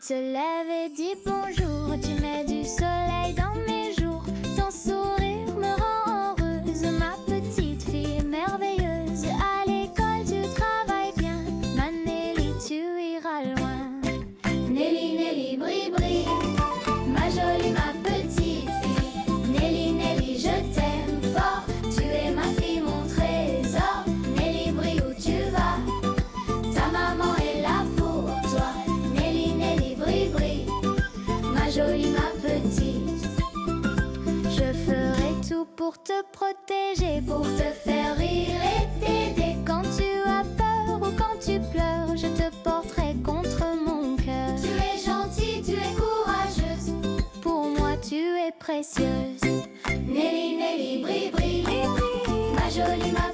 te lèves et dis bonjour. Tu mets du soleil dans mes jours. Ton sourire me rend heureuse, ma petite fille merveilleuse. À l'école tu travailles bien, ma Nelly tu iras loin. Nelly, Nelly, bri, bri, ma jolie, ma petite fille. Nelly, Nelly, je t'aime fort. Tu es ma fille, mon trésor. Nelly, bri, où tu vas? Ta maman est là pour toi. Nelly, Nelly, bri, bri, ma jolie, ma petite. Je ferai tout pour te protéger, pour te faire rire et t'aider. Quand tu as peur ou quand tu pleures, je te porterai contre mon cœur. Tu es gentille, tu es courageuse, pour moi tu es précieuse. Nelly, Nelly, bri, bri, ma jolie, ma